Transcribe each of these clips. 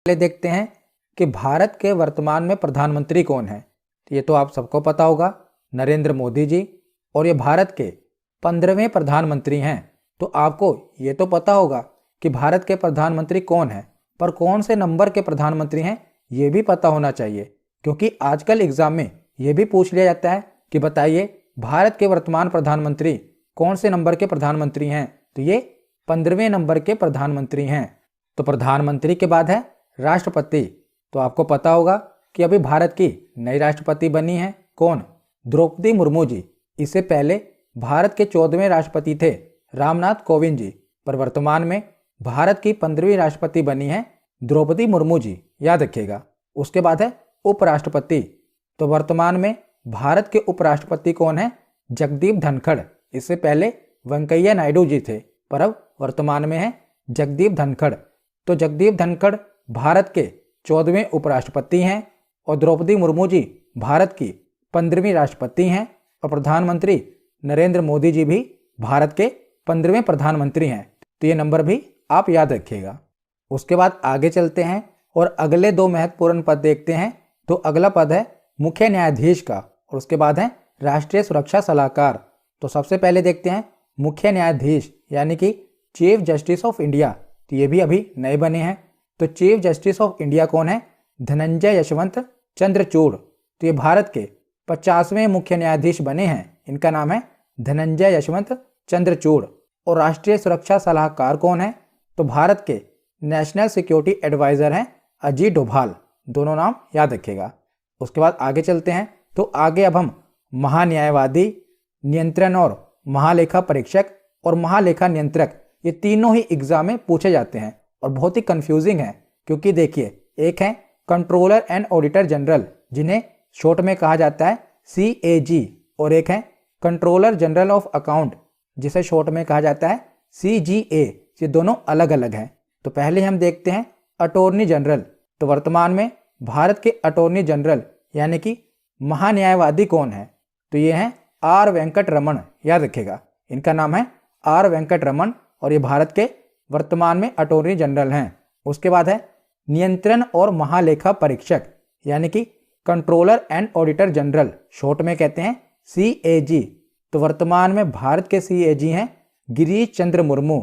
पहले देखते हैं कि भारत के वर्तमान में प्रधानमंत्री कौन है। तो ये तो आप सबको पता होगा, नरेंद्र मोदी जी, और ये भारत के 15वें प्रधानमंत्री हैं। तो आपको ये तो पता होगा कि भारत के प्रधानमंत्री कौन है, पर कौन से नंबर के प्रधानमंत्री हैं ये भी पता होना चाहिए, क्योंकि आजकल एग्जाम में ये भी पूछ लिया जाता है कि बताइए भारत के वर्तमान प्रधानमंत्री कौन से नंबर के प्रधानमंत्री हैं। तो ये 15वें नंबर के प्रधानमंत्री हैं। तो प्रधानमंत्री के बाद है राष्ट्रपति। तो आपको पता होगा कि अभी भारत की नई राष्ट्रपति बनी है कौन, द्रौपदी मुर्मू जी। इससे पहले भारत के 14वें राष्ट्रपति थे रामनाथ कोविंद जी, पर वर्तमान में भारत की 15वीं राष्ट्रपति बनी है द्रौपदी मुर्मू जी, याद रखिएगा। उसके बाद है उपराष्ट्रपति। तो वर्तमान में भारत के उपराष्ट्रपति कौन है, जगदीप धनखड़। इससे पहले वेंकैया नायडू जी थे, पर अब वर्तमान में है जगदीप धनखड़। तो जगदीप धनखड़ भारत के 14वें उपराष्ट्रपति हैं और द्रौपदी मुर्मू जी भारत की 15वीं राष्ट्रपति हैं और प्रधानमंत्री नरेंद्र मोदी जी भी भारत के 15वें प्रधानमंत्री हैं। तो ये नंबर भी आप याद रखिएगा। उसके बाद आगे चलते हैं और अगले दो महत्वपूर्ण पद देखते हैं। तो अगला पद है मुख्य न्यायाधीश का और उसके बाद है राष्ट्रीय सुरक्षा सलाहकार। तो सबसे पहले देखते हैं मुख्य न्यायाधीश यानी कि चीफ जस्टिस ऑफ इंडिया। तो ये भी अभी नए बने हैं। तो चीफ जस्टिस ऑफ इंडिया कौन है, धनंजय यशवंत चंद्रचूड़। तो ये भारत के 50वें मुख्य न्यायाधीश बने हैं। इनका नाम है धनंजय यशवंत चंद्रचूड़। और राष्ट्रीय सुरक्षा सलाहकार कौन है, तो भारत के नेशनल सिक्योरिटी एडवाइजर हैं अजीत डोभाल। दोनों नाम याद रखिएगा। उसके बाद आगे चलते हैं। तो आगे अब हम महान्यायवादी, नियंत्रण और महालेखा परीक्षक और महालेखा नियंत्रक, ये तीनों ही एग्जाम में पूछे जाते हैं और बहुत ही कंफ्यूजिंग है, क्योंकि देखिए एक है कंट्रोलर एंड ऑडिटर जनरल जिन्हें शॉर्ट में कहा जाता है CAG, और एक है कंट्रोलर जनरल ऑफ अकाउंट जिसे शॉर्ट में कहा जाता है CGA। ये दोनों अलग अलग हैं। तो पहले हम देखते हैं अटॉर्नी जनरल। तो वर्तमान में भारत के अटॉर्नी जनरल यानी कि महान्यायवादी कौन है, तो ये हैं R वेंकट रमन, याद रखिएगा। इनका नाम है R वेंकट रमन और ये भारत के वर्तमान में अटॉर्नी जनरल हैं। उसके बाद है नियंत्रण और महालेखा परीक्षक यानी कि controller and auditor general, short में कहते हैं CAG। तो वर्तमान में भारत के CAG हैं गिरीश चंद्र मुर्मू।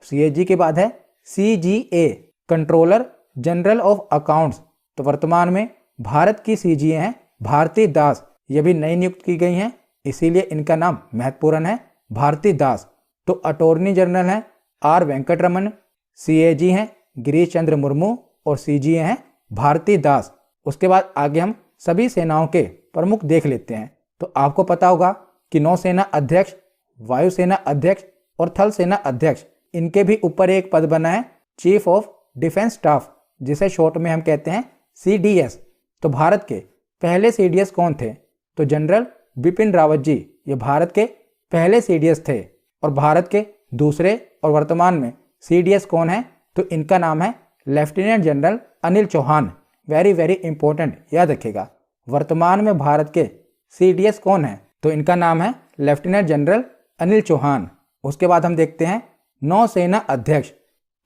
CAG के बाद है CGA, controller general of accounts. तो वर्तमान में भारत की CGA हैं भारती दास। ये भी नई नियुक्त की गई हैं, इसीलिए इनका नाम महत्वपूर्ण है भारती दास। तो अटॉर्नी जनरल हैं R वेंकट रमन, CAG हैं गिरीश चंद्र मुर्मू और CGA हैं भारती दास। उसके बाद आगे हम सभी सेनाओं के प्रमुख देख लेते हैं। तो आपको पता होगा कि नौसेना अध्यक्ष, वायुसेना अध्यक्ष और थल सेना अध्यक्ष, इनके भी ऊपर एक पद बना है चीफ ऑफ डिफेंस स्टाफ, जिसे शॉर्ट में हम कहते हैं CDS। तो भारत के पहले CDS कौन थे, तो जनरल बिपिन रावत जी, ये भारत के पहले CDS थे। और भारत के दूसरे और वर्तमान में CDS कौन है, तो इनका नाम है lieutenant general Anil Chauhan. Very very important, याद रखिएगा। वर्तमान में भारत के CDS कौन है, तो इनका नाम है लेफ्टिनेंट जनरल अनिल चौहान। उसके बाद हम देखते हैं नौसेना अध्यक्ष।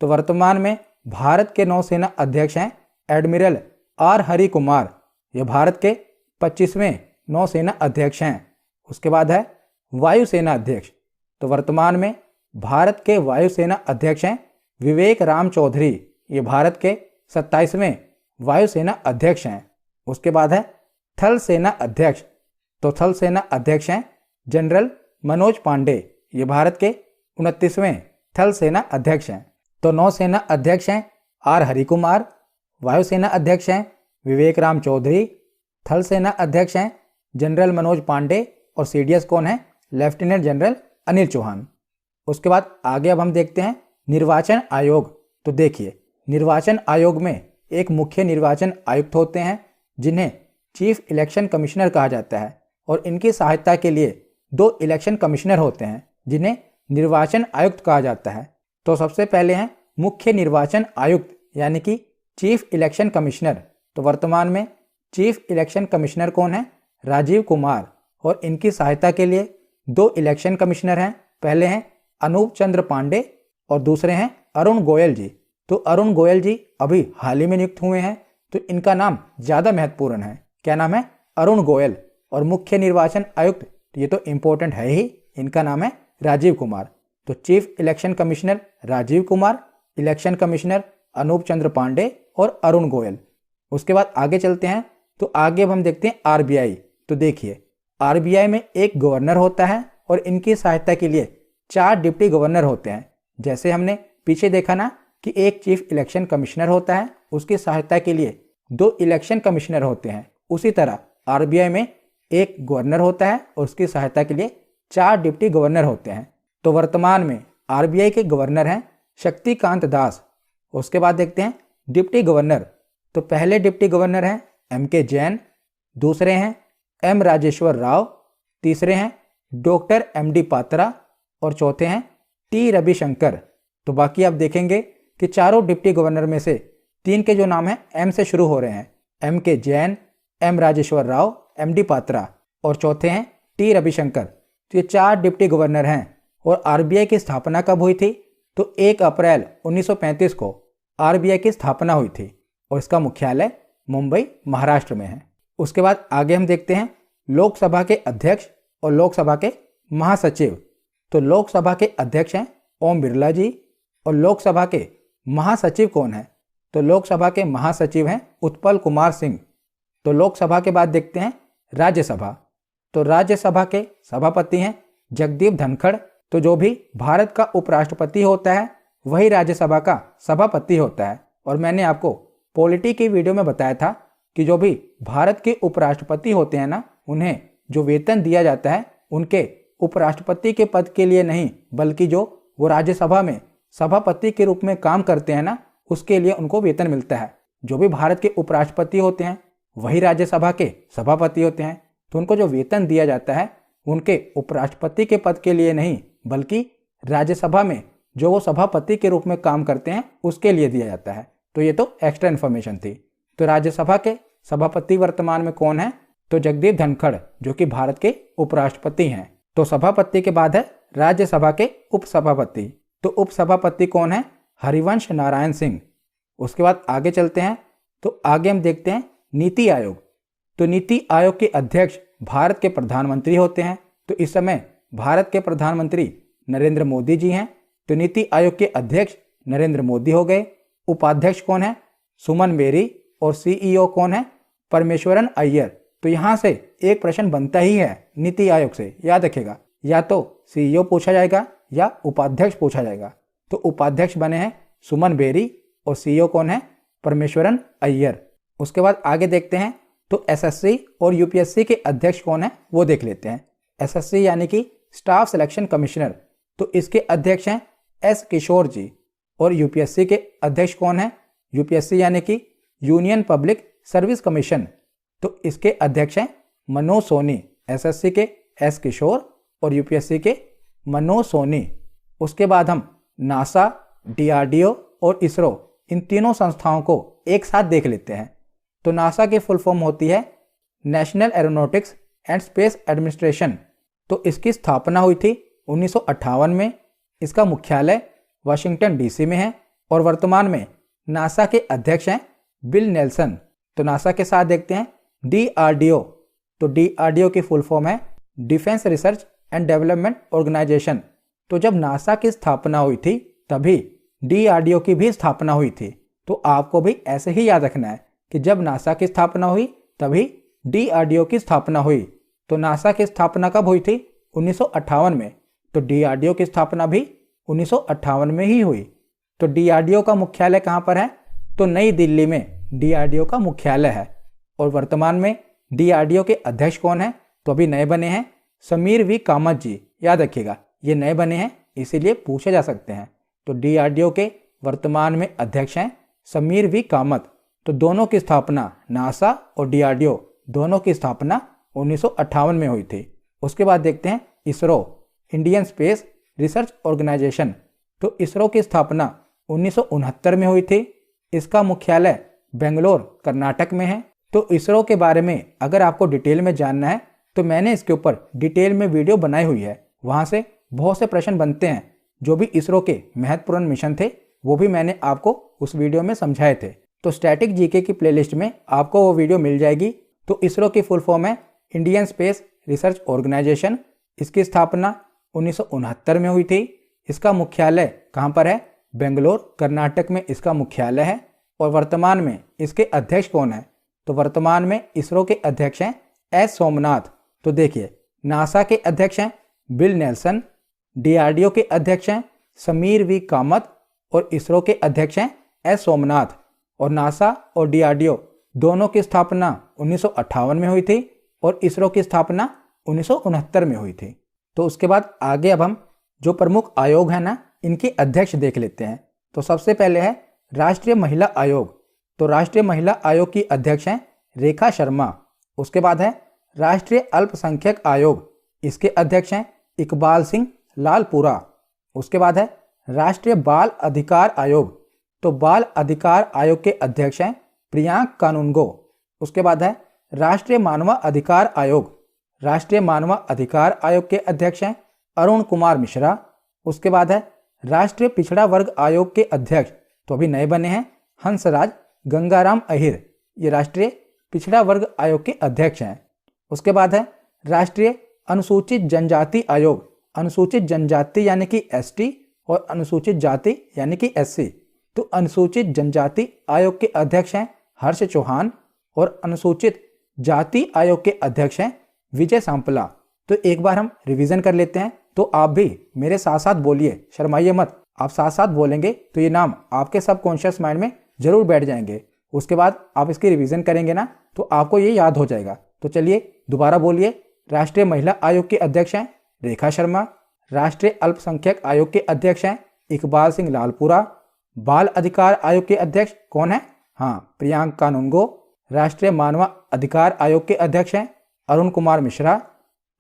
तो वर्तमान में भारत के नौसेना अध्यक्ष हैं एडमिरल R हरि कुमार। ये भारत के 25वें नौसेना अध्यक्ष हैं। उसके बाद है वायुसेना अध्यक्ष। तो वर्तमान में भारत के वायुसेना अध्यक्ष हैं विवेक राम चौधरी। ये भारत के 27वें वायुसेना अध्यक्ष हैं। उसके बाद है थल सेना अध्यक्ष। तो थल सेना अध्यक्ष हैं जनरल मनोज पांडे। ये भारत के 29वें थल सेना अध्यक्ष हैं। तो नौसेना अध्यक्ष हैं R हरि कुमार, वायुसेना अध्यक्ष हैं विवेक राम चौधरी, थल सेना अध्यक्ष हैं जनरल मनोज पांडे और CDS कौन है, लेफ्टिनेंट जनरल अनिल चौहान। उसके बाद आगे अब हम देखते हैं निर्वाचन आयोग। तो देखिए निर्वाचन आयोग में एक मुख्य निर्वाचन आयुक्त होते हैं जिन्हें चीफ इलेक्शन कमिश्नर कहा जाता है, और इनकी सहायता के लिए 2 इलेक्शन कमिश्नर होते हैं जिन्हें निर्वाचन आयुक्त कहा जाता है। तो सबसे पहले हैं मुख्य निर्वाचन आयुक्त यानी कि चीफ इलेक्शन कमिश्नर। तो वर्तमान में चीफ इलेक्शन कमिश्नर कौन है, राजीव कुमार, और इनकी सहायता के लिए 2 इलेक्शन कमिश्नर हैं। पहले हैं अनूप चंद्र पांडे और दूसरे हैं अरुण गोयल जी। तो अरुण गोयल जी अभी हाल ही में नियुक्त हुए हैं, तो इनका नाम ज़्यादा महत्वपूर्ण है। क्या नाम है? अरुण गोयल। और मुख्य निर्वाचन आयुक्त, ये तो इम्पोर्टेंट है ही, इनका नाम है राजीव कुमार। तो chief election commissioner Rajiv Kumar, election commissioner Anup Chandra Pande और अरुण गोयल। उसके बाद आगे चलते हैं, तो आगे अब हम देखते हैं आरबीआई। तो देखिए, आरबीआई में एक गवर्नर होता है और इनकी सहायता के लिए 4 डिप्टी गवर्नर होते हैं। जैसे हमने पीछे देखा ना कि एक चीफ इलेक्शन कमिश्नर होता है, उसकी सहायता के लिए 2 इलेक्शन कमिश्नर होते हैं, उसी तरह आरबीआई में एक गवर्नर होता है और उसकी सहायता के लिए 4 डिप्टी गवर्नर होते हैं। तो वर्तमान में आरबीआई के गवर्नर हैं शक्तिकांत दास। उसके बाद देखते हैं डिप्टी गवर्नर। तो पहले डिप्टी गवर्नर हैं एम के जैन, दूसरे हैं एम राजेश्वर राव, तीसरे हैं डॉक्टर एम डी पात्रा और चौथे हैं टी रविशंकर। तो बाकी आप देखेंगे कि चारों डिप्टी गवर्नर में से 3 के जो नाम हैं एम से शुरू हो रहे हैं, M K Jain, M Rajeshwar Rao, M D Patra और चौथे हैं टी रविशंकर। तो ये 4 डिप्टी गवर्नर हैं। और आरबीआई की स्थापना कब हुई थी? तो 1 अप्रैल 1935 को आरबीआई की स्थापना हुई थी और इसका मुख्यालय मुंबई महाराष्ट्र में है। उसके बाद आगे हम देखते हैं लोकसभा के अध्यक्ष और लोकसभा के महासचिव। तो लोकसभा के अध्यक्ष हैं ओम बिरला जी और लोकसभा के महासचिव कौन है? तो लोकसभा के महासचिव हैं उत्पल कुमार सिंह। तो लोकसभा के बाद देखते हैं राज्यसभा। तो राज्यसभा के सभापति हैं जगदीप धनखड़। तो जो भी भारत का उपराष्ट्रपति होता है वही राज्यसभा का सभापति होता है। और मैंने आपको पॉलिटी की वीडियो में बताया था कि जो भी भारत के उपराष्ट्रपति होते हैं ना, उन्हें जो वेतन दिया जाता है उनके उपराष्ट्रपति के पद के लिए नहीं, बल्कि जो वो राज्यसभा में सभापति के रूप में काम करते हैं ना, उसके लिए उनको वेतन मिलता है। जो भी भारत के उपराष्ट्रपति होते हैं वही राज्यसभा के सभापति होते हैं। तो उनको जो वेतन दिया जाता है उनके उपराष्ट्रपति के पद के लिए नहीं, बल्कि राज्यसभा में जो वो सभापति के रूप में काम करते हैं उसके लिए दिया जाता है। तो ये तो एक्स्ट्रा इन्फॉर्मेशन थी। तो राज्यसभा के सभापति वर्तमान में कौन है? तो जगदीप धनखड़, जो कि भारत के उपराष्ट्रपति हैं। तो सभापति के बाद है राज्यसभा के उपसभापति। तो उपसभापति कौन है? हरिवंश नारायण सिंह। उसके बाद आगे चलते हैं, तो आगे हम देखते हैं नीति आयोग। तो नीति आयोग के अध्यक्ष भारत के प्रधानमंत्री होते हैं। तो इस समय भारत के प्रधानमंत्री नरेंद्र मोदी जी हैं। तो नीति आयोग के अध्यक्ष नरेंद्र मोदी हो गए। उपाध्यक्ष कौन है? सुमन बेरी। और सीईओ कौन है? परमेश्वरन अय्यर। तो यहाँ से एक प्रश्न बनता ही है नीति आयोग से, याद रखेगा, या तो सीईओ पूछा जाएगा या उपाध्यक्ष पूछा जाएगा। तो उपाध्यक्ष बने हैं सुमन बेरी और सीईओ कौन है? परमेश्वरन अय्यर। उसके बाद आगे देखते हैं, तो एसएससी और यूपीएससी के अध्यक्ष कौन है वो देख लेते हैं। एसएससी यानी कि स्टाफ सिलेक्शन कमिश्नर, तो इसके अध्यक्ष हैं एस किशोर जी। और यूपीएससी के अध्यक्ष कौन है? यूपीएससी यानी कि यूनियन पब्लिक सर्विस कमीशन, तो इसके अध्यक्ष हैं मनोज सोनी। एसएससी के एस किशोर और यूपीएससी के मनोज सोनी। उसके बाद हम नासा, डीआरडीओ और इसरो, इन तीनों संस्थाओं को एक साथ देख लेते हैं। तो नासा की फुल फॉर्म होती है national aeronautics and space administration. तो इसकी स्थापना हुई थी 1958 में। इसका मुख्यालय वाशिंगटन डीसी में है और वर्तमान में नासा के अध्यक्ष हैं बिल नेल्सन। तो नासा के साथ देखते हैं डीआरडीओ। तो डीआरडीओ की फुल फॉर्म है defence research and development organisation. तो जब नासा की स्थापना हुई थी तभी डीआरडीओ की भी स्थापना हुई थी। तो आपको भी ऐसे ही याद रखना है कि जब नासा की स्थापना हुई तभी डीआरडीओ की स्थापना हुई। तो नासा की स्थापना कब हुई थी? 1958 में। तो डीआरडीओ की स्थापना भी 1958 में ही हुई। तो डीआरडीओ का मुख्यालय कहाँ पर है? तो नई दिल्ली में डीआरडीओ का मुख्यालय है। और वर्तमान में डीआरडीओ के अध्यक्ष कौन है? तो अभी नए बने हैं समीर वी कामत जी। याद रखिएगा, ये नए बने हैं इसीलिए पूछे जा सकते हैं। तो डीआरडीओ के वर्तमान में अध्यक्ष हैं समीर वी कामत। तो दोनों की स्थापना, नासा और डीआरडीओ दोनों की स्थापना 1958 में हुई थी। उसके बाद देखते हैं ISRO, Indian space research organisation. तो इसरो की स्थापना 1969 में हुई थी। इसका मुख्यालय बेंगलोर, कर्नाटक में है। तो इसरो के बारे में अगर आपको डिटेल में जानना है तो मैंने इसके ऊपर डिटेल में वीडियो बनाई हुई है। वहाँ से बहुत से प्रश्न बनते हैं। जो भी इसरो के महत्वपूर्ण मिशन थे वो भी मैंने आपको उस वीडियो में समझाए थे। तो स्टैटिक जीके की प्लेलिस्ट में आपको वो वीडियो मिल जाएगी। तो इसरो की फुल फॉर्म है इंडियन स्पेस रिसर्च ऑर्गेनाइजेशन। इसकी स्थापना 1969 में हुई थी। इसका मुख्यालय कहाँ पर है? बेंगलोर, कर्नाटक में इसका मुख्यालय है। और वर्तमान में इसके अध्यक्ष कौन है? तो वर्तमान में इसरो के अध्यक्ष हैं एस सोमनाथ। तो देखिए, नासा के अध्यक्ष हैं बिल नेल्सन, डीआरडीओ के अध्यक्ष हैं समीर वी कामत और इसरो के अध्यक्ष हैं एस सोमनाथ। और नासा और डीआरडीओ दोनों की स्थापना 1958 में हुई थी और इसरो की स्थापना 1969 में हुई थी। तो उसके बाद आगे अब हम जो प्रमुख आयोग है ना, इनके अध्यक्ष देख लेते हैं। तो सबसे पहले है राष्ट्रीय महिला आयोग। तो राष्ट्रीय महिला आयोग की अध्यक्ष हैं रेखा शर्मा। उसके बाद है राष्ट्रीय अल्पसंख्यक आयोग। इसके अध्यक्ष हैं इकबाल सिंह लालपुरा। उसके बाद है राष्ट्रीय बाल अधिकार आयोग। तो बाल अधिकार आयोग के अध्यक्ष हैं प्रियांक कानूनगो। उसके बाद है राष्ट्रीय मानव अधिकार आयोग। राष्ट्रीय मानव अधिकार आयोग के अध्यक्ष हैं अरुण कुमार मिश्रा। उसके बाद है राष्ट्रीय पिछड़ा वर्ग आयोग के अध्यक्ष, तो अभी नए बने हैं, हंसराज गंगाराम अहिर। ये राष्ट्रीय पिछड़ा वर्ग आयोग के अध्यक्ष हैं। उसके बाद है राष्ट्रीय अनुसूचित जनजाति आयोग। अनुसूचित जनजाति यानी कि एसटी और अनुसूचित जाति यानी कि एससी। तो अनुसूचित जनजाति आयोग के अध्यक्ष हैं हर्ष चौहान और अनुसूचित जाति आयोग के अध्यक्ष हैं विजय सांपला। तो एक बार हम रिवीजन कर लेते हैं। तो आप भी मेरे साथ साथ बोलिए, शर्माइए मत। आप साथ साथ बोलेंगे तो ये नाम आपके सबकॉन्शियस माइंड में जरूर बैठ जाएंगे। उसके बाद आप इसकी रिवीजन करेंगे ना, तो आपको ये याद हो जाएगा। तो चलिए दोबारा बोलिए। राष्ट्रीय महिला आयोग के अध्यक्ष हैं रेखा शर्मा। राष्ट्रीय अल्पसंख्यक आयोग के अध्यक्ष हैं इकबाल सिंह लालपुरा। बाल अधिकार आयोग के अध्यक्ष कौन है? हाँ, प्रियांक कानूनगो। राष्ट्रीय मानव अधिकार आयोग के अध्यक्ष हैं अरुण कुमार मिश्रा।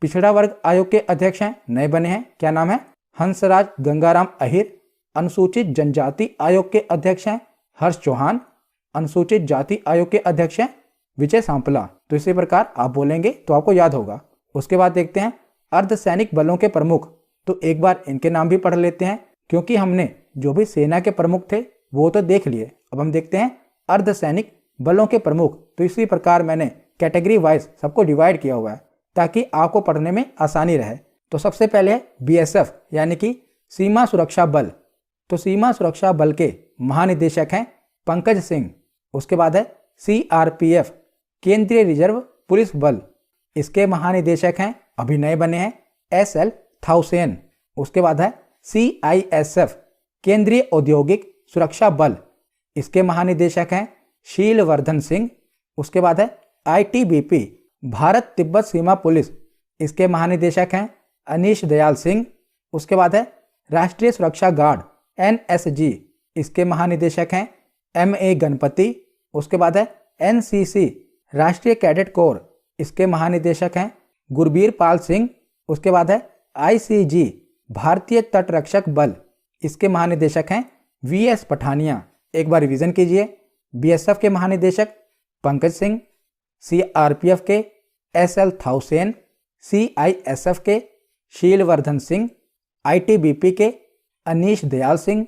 पिछड़ा वर्ग आयोग के अध्यक्ष हैं, नए बने हैं, क्या नाम है? हंसराज गंगाराम अहिर। अनुसूचित जनजाति आयोग के अध्यक्ष हैं हर्ष चौहान। अनुसूचित जाति आयोग के अध्यक्ष हैं विजय सांपला। तो इसी प्रकार आप बोलेंगे तो आपको याद होगा। उसके बाद देखते हैं अर्धसैनिक बलों के प्रमुख। तो एक बार इनके नाम भी पढ़ लेते हैं, क्योंकि हमने जो भी सेना के प्रमुख थे वो तो देख लिए। अब हम देखते हैं अर्धसैनिक बलों के प्रमुख। तो इसी प्रकार मैंने कैटेगरी वाइज सबको डिवाइड किया हुआ है ताकि आपको पढ़ने में आसानी रहे। तो सबसे पहले है बीएसएफ यानी कि सीमा सुरक्षा बल। तो सीमा सुरक्षा बल के महानिदेशक हैं पंकज सिंह। उसके बाद है सीआरपीएफ केंद्रीय रिजर्व पुलिस बल। इसके महानिदेशक हैं, अभी नए बने हैं, एसएल थाउसेन। उसके बाद है सीआईएसएफ केंद्रीय औद्योगिक सुरक्षा बल। इसके महानिदेशक हैं शीलवर्धन सिंह। उसके बाद है आईटीबीपी भारत तिब्बत सीमा पुलिस। इसके महानिदेशक हैं अनीश दयाल सिंह। उसके बाद है राष्ट्रीय सुरक्षा गार्ड एनएसजी। इसके महानिदेशक हैं एमए गणपति। उसके बाद है एनसीसी राष्ट्रीय कैडेट कोर। इसके महानिदेशक हैं गुरबीर पाल सिंह। उसके बाद है आईसीजी भारतीय तट रक्षक बल। इसके महानिदेशक हैं वीएस पठानिया। एक बार रिवीजन कीजिए। बीएसएफ के महानिदेशक पंकज सिंह, सीआरपीएफ के एसएल थाउसेन, सीआईएसएफ के शीलवर्धन सिंह, आईटीबीपी के अनीश दयाल सिंह,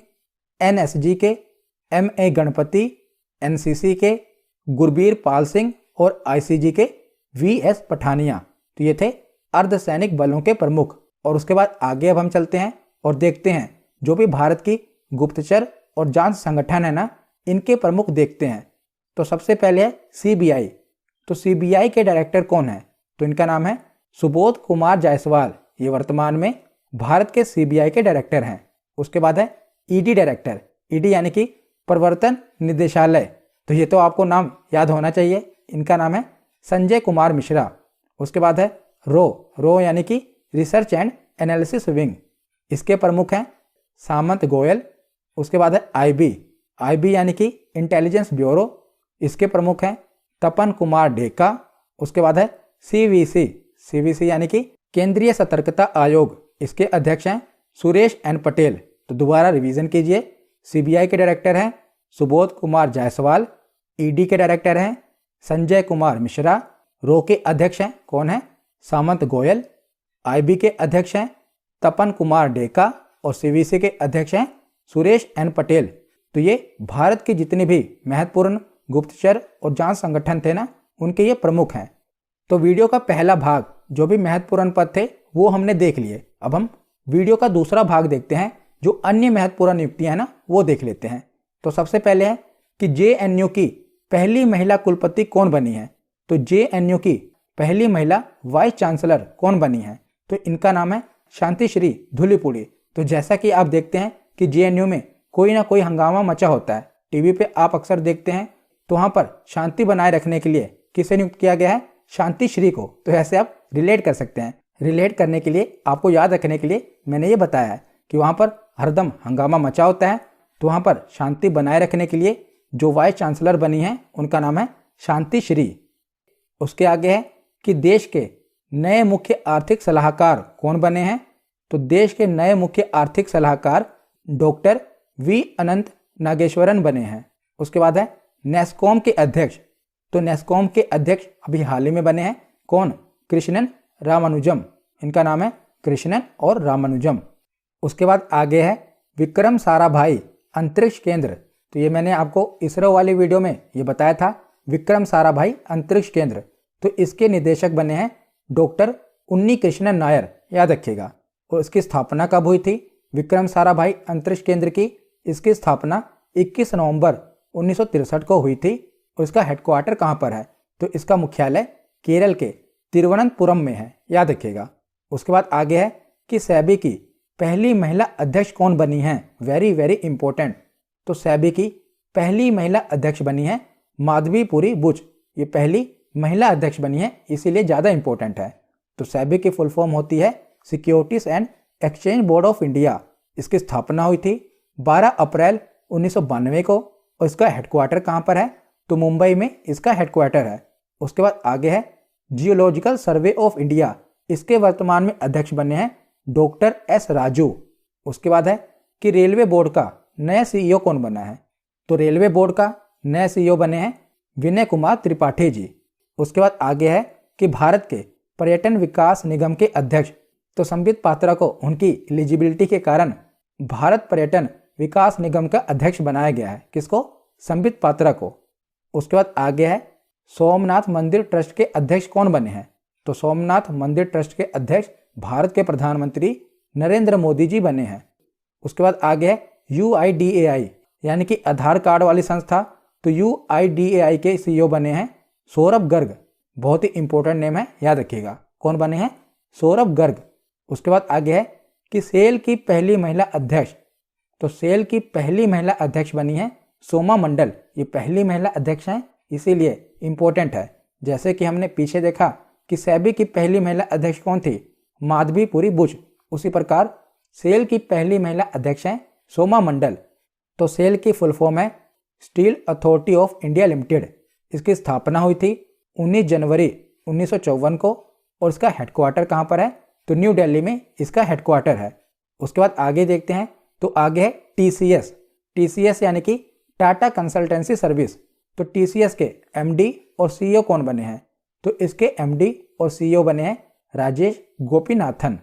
एनएसजी के एमए गणपति, एनसीसी के गुरबीर पाल सिंह और आईसीजी के वीएस पठानिया। तो ये थे अर्धसैनिक बलों के प्रमुख। और उसके बाद आगे अब हम चलते हैं और देखते हैं जो भी भारत की गुप्तचर और जांच संगठन है ना, इनके प्रमुख देखते हैं। तो सबसे पहले है सीबीआई। तो सीबीआई के डायरेक्टर कौन है? तो इनका नाम है सुबोध कुमार जायसवाल। ये वर्तमान में भारत के सीबीआई के डायरेक्टर हैं। उसके बाद है ईडी डायरेक्टर। ईडी यानी कि प्रवर्तन निदेशालय। तो ये तो आपको नाम याद होना चाहिए। इनका नाम है संजय कुमार मिश्रा। उसके बाद है रो यानी कि रिसर्च एंड एनालिसिस विंग। इसके प्रमुख हैं सामंत गोयल। उसके बाद है आईबी यानी कि इंटेलिजेंस ब्यूरो। इसके प्रमुख हैं तपन कुमार ढेका। उसके बाद है सीवीसी यानी कि केंद्रीय सतर्कता आयोग। इसके अध्यक्ष हैं सुरेश एन पटेल। तो दोबारा रिवीजन कीजिए। सीबीआई के डायरेक्टर हैं सुबोध कुमार जायसवाल। ईडी के डायरेक्टर हैं संजय कुमार मिश्रा। रो के अध्यक्ष हैं कौन है? सामंत गोयल। आईबी के अध्यक्ष हैं तपन कुमार डेका और सीवीसी के अध्यक्ष हैं सुरेश एन पटेल। तो ये भारत के जितने भी महत्वपूर्ण गुप्तचर और जांच संगठन थे ना, उनके ये प्रमुख हैं। तो वीडियो का पहला भाग जो भी महत्वपूर्ण पद थे वो हमने देख लिए। अब हम वीडियो का दूसरा भाग देखते हैं, जो अन्य महत्वपूर्ण नियुक्तियां हैं ना वो देख लेते हैं। तो सबसे पहले है कि जेएनयू की पहली महिला कुलपति कौन बनी है। तो जेएनयू की पहली महिला वाइस चांसलर कौन बनी है, तो इनका नाम है शांति श्री धूलीपुड़ी। तो जैसा कि आप देखते हैं कि जेएनयू में कोई ना कोई हंगामा मचा होता है, टीवी पे आप अक्सर देखते हैं, तो वहाँ पर शांति बनाए रखने के लिए किसे नियुक्त किया गया है, शांति श्री को। तो ऐसे आप रिलेट कर सकते हैं। रिलेट करने के लिए, आपको याद रखने के लिए मैंने ये बताया है कि वहाँ पर हरदम हंगामा मचा होता है, तो वहाँ पर शांति बनाए रखने के लिए जो वाइस चांसलर बनी है उनका नाम है शांति श्री। उसके आगे है कि देश के नए मुख्य आर्थिक सलाहकार कौन बने हैं। तो देश के नए मुख्य आर्थिक सलाहकार डॉक्टर वी अनंत नागेश्वरन बने हैं। उसके बाद है नेस्कॉम के अध्यक्ष। तो नेस्कॉम के अध्यक्ष अभी हाल ही में बने हैं कौन, कृष्णन रामानुजम। इनका नाम है कृष्णन और रामानुजम। उसके बाद आगे है विक्रम साराभाई अंतरिक्ष केंद्र। तो ये मैंने आपको इसरो वाली वीडियो में ये बताया था, विक्रम साराभाई अंतरिक्ष केंद्र। तो इसके निदेशक बने हैं डॉक्टर उन्नी कृष्णन नायर, याद रखिएगा। और इसकी स्थापना कब हुई थी, विक्रम साराभाई अंतरिक्ष केंद्र की इसकी स्थापना 21 नवंबर 1963 को हुई थी। और इसका हेडक्वार्टर कहाँ पर है, तो इसका मुख्यालय केरल के तिरुवनंतपुरम में है, याद रखिएगा। उसके बाद आगे है कि सेबी की पहली महिला अध्यक्ष कौन बनी है, वेरी वेरी इंपॉर्टेंट। तो सेबी की पहली महिला अध्यक्ष बनी है माधवीपुरी बुच। ये पहली महिला अध्यक्ष बनी है, इसीलिए ज़्यादा इंपॉर्टेंट है। तो सेबी की फुल फॉर्म होती है securities and exchange board of India. इसकी स्थापना हुई थी 12 अप्रैल 1992 को। और इसका हेडक्वार्टर कहाँ पर है, तो मुंबई में इसका हेडक्वार्टर है। उसके बाद आगे है जियोलॉजिकल सर्वे ऑफ इंडिया। इसके वर्तमान में अध्यक्ष बने हैं डॉक्टर एस राजू। उसके बाद है कि रेलवे बोर्ड का नया सीईओ कौन बना है। तो रेलवे बोर्ड का नया सीईओ बने हैं विनय कुमार त्रिपाठी जी। उसके बाद आगे है कि भारत के पर्यटन विकास निगम के अध्यक्ष, तो संबित पात्रा को उनकी एलिजिबिलिटी के कारण भारत पर्यटन विकास निगम का अध्यक्ष बनाया गया है। किसको, संबित पात्रा को। उसके बाद आगे है सोमनाथ मंदिर ट्रस्ट के अध्यक्ष कौन बने हैं। तो सोमनाथ मंदिर ट्रस्ट के अध्यक्ष भारत के प्रधानमंत्री नरेंद्र मोदी जी बने हैं। उसके बाद आगे है UIDAI यानी कि आधार कार्ड वाली संस्था। तो UIDAI के सीईओ बने हैं सौरभ गर्ग। बहुत ही इंपॉर्टेंट नेम है, याद रखिएगा। कौन बने हैं, सौरभ गर्ग। उसके बाद आगे है कि सेल की पहली महिला अध्यक्ष। तो सेल की पहली महिला अध्यक्ष बनी है सोमा मंडल। ये पहली महिला अध्यक्ष हैं, इसीलिए इंपॉर्टेंट है। जैसे कि हमने पीछे देखा कि सेबी की पहली महिला अध्यक्ष कौन थी, माधवीपुरी बुच, उसी प्रकार सेल की पहली महिला अध्यक्ष हैं सोमा मंडल। तो सेल की फुल फॉर्म है steel authority of India limited. इसकी स्थापना हुई थी 19 जनवरी 1954 को। और इसका हेडक्वार्टर कहाँ पर है, तो न्यू दिल्ली में इसका हेडक्वार्टर है। उसके बाद आगे देखते हैं, तो आगे है TCS यानी कि टाटा कंसल्टेंसी सर्विस। तो TCS के MD और CEO कौन बने हैं, तो इसके MD और CEO बने हैं राजेश गोपीनाथन।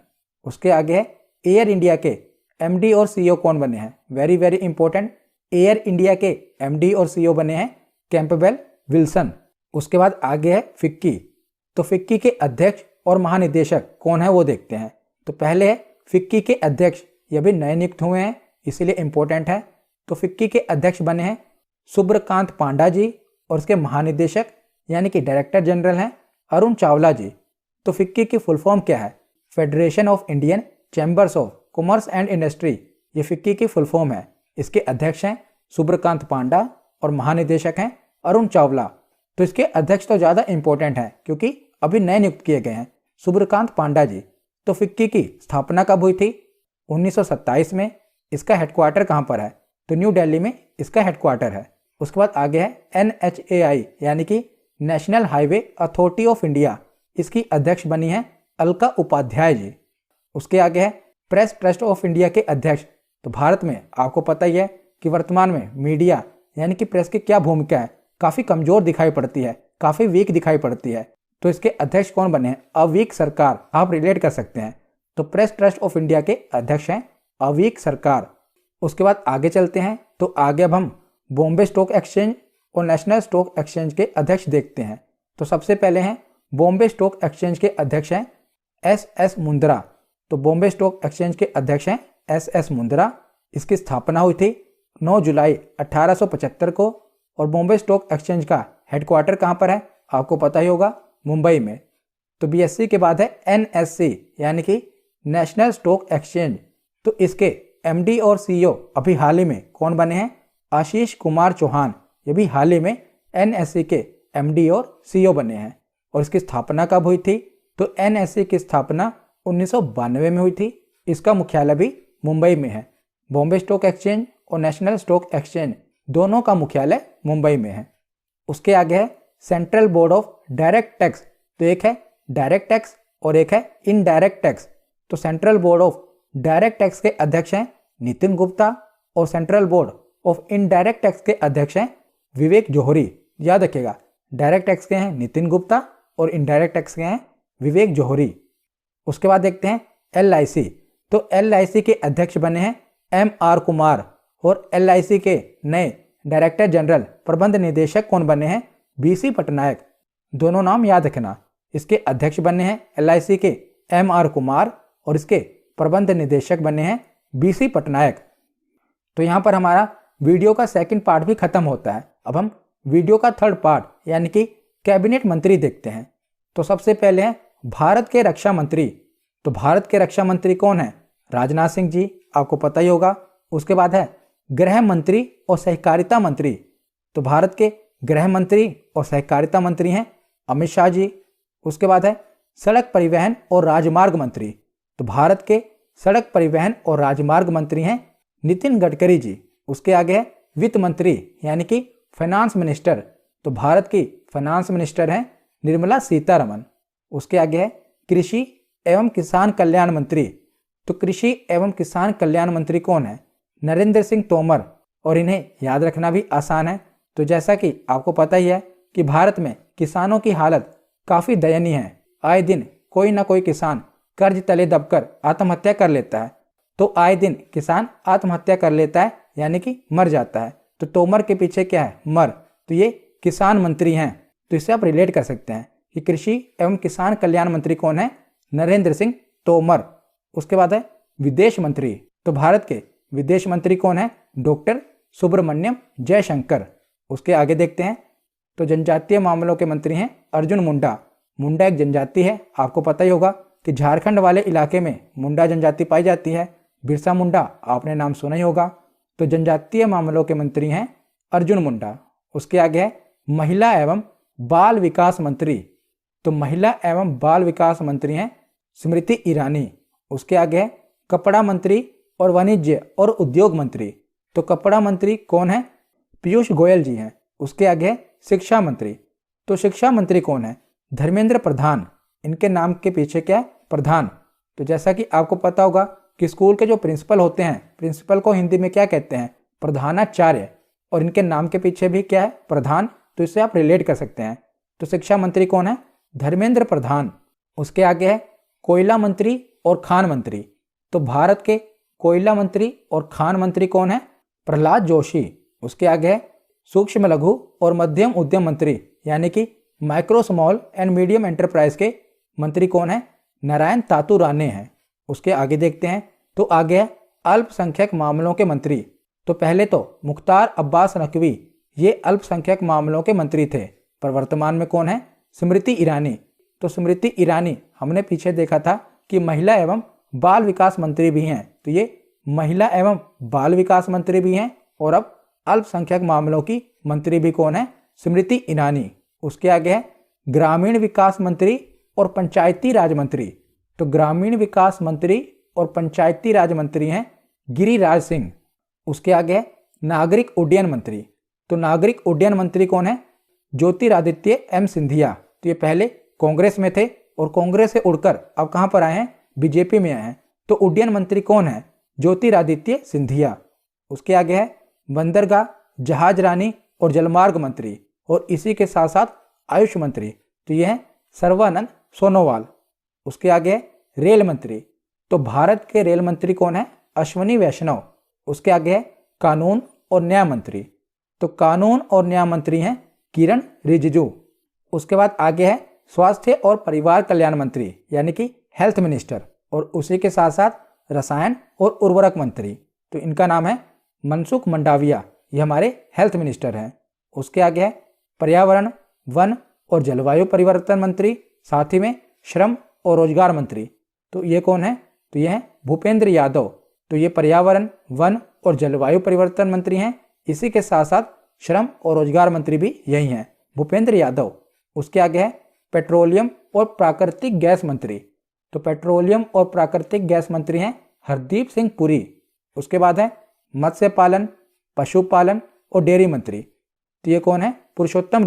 उसके आगे है एयर इंडिया के MD और CEO कौन बने हैं, very very important. Air India के MD और CEO बने हैं कैंपबेल विल्सन। उसके बाद आगे है फिक्की। तो फिक्की के अध्यक्ष और महानिदेशक कौन है वो देखते हैं। तो पहले है फिक्की के अध्यक्ष, ये भी नए नियुक्त हुए हैं, इसीलिए इंपॉर्टेंट है। तो फिक्की के अध्यक्ष बने हैं सुब्रकांत पांडा जी। और उसके महानिदेशक यानी कि डायरेक्टर जनरल हैं अरुण चावला जी। तो फिक्की की फुल फॉर्म क्या है, federation of Indian chambers of commerce and industry. ये फिक्की की फुल फॉर्म है। इसके अध्यक्ष हैं सुब्रकांत पांडा और महानिदेशक हैं अरुण चावला। तो इसके अध्यक्ष तो ज़्यादा इंपॉर्टेंट हैं क्योंकि अभी नए नियुक्त किए गए हैं सुब्रकांत पांडा जी। तो फिक्की की स्थापना कब हुई थी, 1927 में। इसका हेडक्वार्टर कहाँ पर है, तो न्यू दिल्ली में इसका हेडक्वार्टर है। उसके बाद आगे है NHAI यानी कि national highway authority of India. इसकी अध्यक्ष बनी है अलका उपाध्याय जी। उसके आगे है प्रेस ट्रस्ट ऑफ इंडिया के अध्यक्ष। तो भारत में आपको पता ही है कि वर्तमान में मीडिया यानी कि प्रेस की क्या भूमिका है, काफ़ी कमज़ोर दिखाई पड़ती है, काफ़ी वीक दिखाई पड़ती है। तो इसके अध्यक्ष कौन बने हैं, अवीक सरकार। आप रिलेट कर सकते हैं। तो प्रेस ट्रस्ट ऑफ इंडिया के अध्यक्ष हैं अवीक सरकार। उसके बाद आगे चलते हैं तो आगे अब हम बॉम्बे स्टॉक एक्सचेंज और नेशनल स्टॉक एक्सचेंज के अध्यक्ष देखते हैं। तो सबसे पहले हैं बॉम्बे स्टॉक एक्सचेंज के अध्यक्ष हैं एस मुंद्रा। तो बॉम्बे स्टॉक एक्सचेंज के अध्यक्ष हैं एस मुंद्रा। इसकी स्थापना हुई थी 9 जुलाई 1875 को और बॉम्बे स्टॉक एक्सचेंज का हेडक्वार्टर कहाँ पर है, आपको पता ही होगा, मुंबई में। तो बीएससी के बाद है एनएससी यानी कि नेशनल स्टॉक एक्सचेंज। तो इसके एमडी और सीईओ अभी हाल ही में कौन बने हैं, आशीष कुमार चौहान। ये भी हाल ही में एनएससी के एमडी और सीईओ बने हैं। और इसकी स्थापना कब हुई थी, तो एनएससी की स्थापना 1992 में हुई थी। इसका मुख्यालय भी मुंबई में है। बॉम्बे स्टॉक एक्सचेंज और नेशनल स्टॉक एक्सचेंज दोनों का मुख्यालय मुंबई में है। उसके आगे है central board of direct tax. तो एक है डायरेक्ट टैक्स और एक है इनडायरेक्ट टैक्स। तो central board of direct tax के अध्यक्ष हैं नितिन गुप्ता और central board of indirect tax के अध्यक्ष हैं विवेक जौहरी। याद रखिएगा, डायरेक्ट टैक्स के हैं नितिन गुप्ता और इनडायरेक्ट टैक्स के हैं विवेक जौहरी। उसके बाद देखते हैं एलआईसी। तो एलआईसी के अध्यक्ष बने हैं एमआर कुमार और एलआईसी के नए डायरेक्टर जनरल प्रबंध निदेशक कौन बने हैं, बीसी पटनायक। दोनों नाम याद रखना। इसके अध्यक्ष बने हैं एलआईसी के एमआर कुमार और इसके प्रबंध निदेशक बने हैं बीसी पटनायक। तो यहाँ पर हमारा वीडियो का सेकंड पार्ट भी खत्म होता है। अब हम वीडियो का थर्ड पार्ट यानी कि कैबिनेट मंत्री देखते हैं। तो सबसे पहले हैं भारत के रक्षा मंत्री। तो भारत के रक्षा मंत्री कौन है, राजनाथ सिंह जी, आपको पता ही होगा। उसके बाद है गृह मंत्री और सहकारिता मंत्री। तो भारत के गृह मंत्री और सहकारिता मंत्री हैं अमित शाह जी। उसके बाद है सड़क परिवहन और राजमार्ग मंत्री। तो भारत के सड़क परिवहन और राजमार्ग मंत्री हैं नितिन गडकरी जी। उसके आगे है वित्त मंत्री यानी कि फाइनेंस मिनिस्टर। तो भारत की फाइनेंस मिनिस्टर हैं निर्मला सीतारमन। उसके आगे है कृषि एवं किसान कल्याण मंत्री। तो कृषि एवं किसान कल्याण मंत्री कौन है, नरेंद्र सिंह तोमर। और इन्हें याद रखना भी आसान है। तो जैसा कि आपको पता ही है कि भारत में किसानों की हालत काफ़ी दयनीय है। आए दिन कोई ना कोई किसान कर्ज तले दबकर आत्महत्या कर लेता है। तो आए दिन किसान आत्महत्या कर लेता है यानी कि मर जाता है। तो तोमर के पीछे क्या है, मर। तो ये किसान मंत्री हैं। तो इससे आप रिलेट कर सकते हैं कि कृषि एवं किसान कल्याण मंत्री कौन है, नरेंद्र सिंह तोमर। उसके बाद है विदेश मंत्री। तो भारत के विदेश मंत्री कौन है, डॉक्टर सुब्रमण्यम जयशंकर। उसके आगे देखते हैं तो जनजातीय मामलों के मंत्री हैं अर्जुन मुंडा। मुंडा एक जनजाति है, आपको पता ही होगा कि झारखंड वाले इलाके में मुंडा जनजाति पाई जाती है। बिरसा मुंडा आपने नाम सुना ही होगा। तो जनजातीय मामलों के मंत्री हैं अर्जुन मुंडा। उसके आगे है महिला एवं बाल विकास मंत्री। तो महिला एवं बाल विकास मंत्री हैं स्मृति ईरानी। उसके आगे है कपड़ा मंत्री और वाणिज्य और उद्योग मंत्री। तो कपड़ा मंत्री कौन है, पीयूष गोयल जी हैं। उसके आगे है शिक्षा मंत्री। तो शिक्षा मंत्री कौन है, धर्मेंद्र प्रधान। इनके नाम के पीछे क्या है, प्रधान। तो जैसा कि आपको पता होगा कि स्कूल के जो प्रिंसिपल होते हैं, प्रिंसिपल को हिंदी में क्या कहते हैं, प्रधानाचार्य। और इनके नाम के पीछे भी क्या है, प्रधान। तो इससे आप रिलेट कर सकते हैं। तो शिक्षा मंत्री कौन है, धर्मेंद्र प्रधान। उसके आगे है कोयला मंत्री और खान मंत्री। तो भारत के कोयला मंत्री और खान मंत्री कौन है, प्रहलाद जोशी। उसके आगे है सूक्ष्म लघु और मध्यम उद्यम मंत्री यानी कि micro small and medium enterprise के मंत्री कौन है, नारायण तातू राणे हैं। उसके आगे देखते हैं तो आगे है अल्पसंख्यक मामलों के मंत्री। तो पहले तो मुख्तार अब्बास नकवी ये अल्पसंख्यक मामलों के मंत्री थे, पर वर्तमान में कौन है, स्मृति ईरानी। तो स्मृति ईरानी हमने पीछे देखा था कि महिला एवं बाल विकास मंत्री भी हैं। तो ये महिला एवं बाल विकास मंत्री भी हैं और अब अल्पसंख्यक मामलों की मंत्री भी कौन है, स्मृति ईरानी। उसके आगे है ग्रामीण विकास मंत्री और पंचायती राज मंत्री। तो ग्रामीण विकास मंत्री और पंचायती राज मंत्री हैं गिरिराज सिंह। उसके आगे है नागरिक उड्डयन मंत्री। तो नागरिक उड्डयन मंत्री कौन है, ज्योतिरादित्य एम सिंधिया। तो ये पहले कांग्रेस में थे और कांग्रेस से उड़कर अब कहां पर आए हैं, बीजेपी में आए हैं। तो उड्डयन मंत्री कौन है, ज्योतिरादित्य सिंधिया। उसके आगे है बंदरगाह, जहाज रानी और जलमार्ग मंत्री और इसी के साथ साथ आयुष मंत्री। तो ये है सर्बानंद सोनोवाल। उसके आगे है रेल मंत्री। तो भारत के रेल मंत्री कौन है, अश्वनी वैष्णव। उसके आगे है कानून और न्याय मंत्री, तो कानून और न्याय मंत्री हैं किरण रिजिजू। उसके बाद आगे है स्वास्थ्य और परिवार कल्याण मंत्री यानी कि हेल्थ मिनिस्टर, और उसी के साथ साथ रसायन और उर्वरक मंत्री, तो इनका नाम है मनसुख मंडाविया, ये हमारे हेल्थ मिनिस्टर हैं। उसके आगे है पर्यावरण, वन और जलवायु परिवर्तन मंत्री, साथ ही में श्रम और रोजगार मंत्री, तो ये कौन है? तो ये है भूपेंद्र यादव। तो ये पर्यावरण, वन और जलवायु परिवर्तन मंत्री हैं, इसी के साथ साथ श्रम और रोजगार मंत्री भी यही हैं, भूपेंद्र यादव। उसके आगे है पेट्रोलियम और प्राकृतिक गैस मंत्री, तो पेट्रोलियम और प्राकृतिक गैस मंत्री हैं हरदीप सिंह पुरी। उसके बाद है मत्स्य पालन, पशुपालन और डेयरी मंत्री, तो ये कौन है? पुरुषोत्तम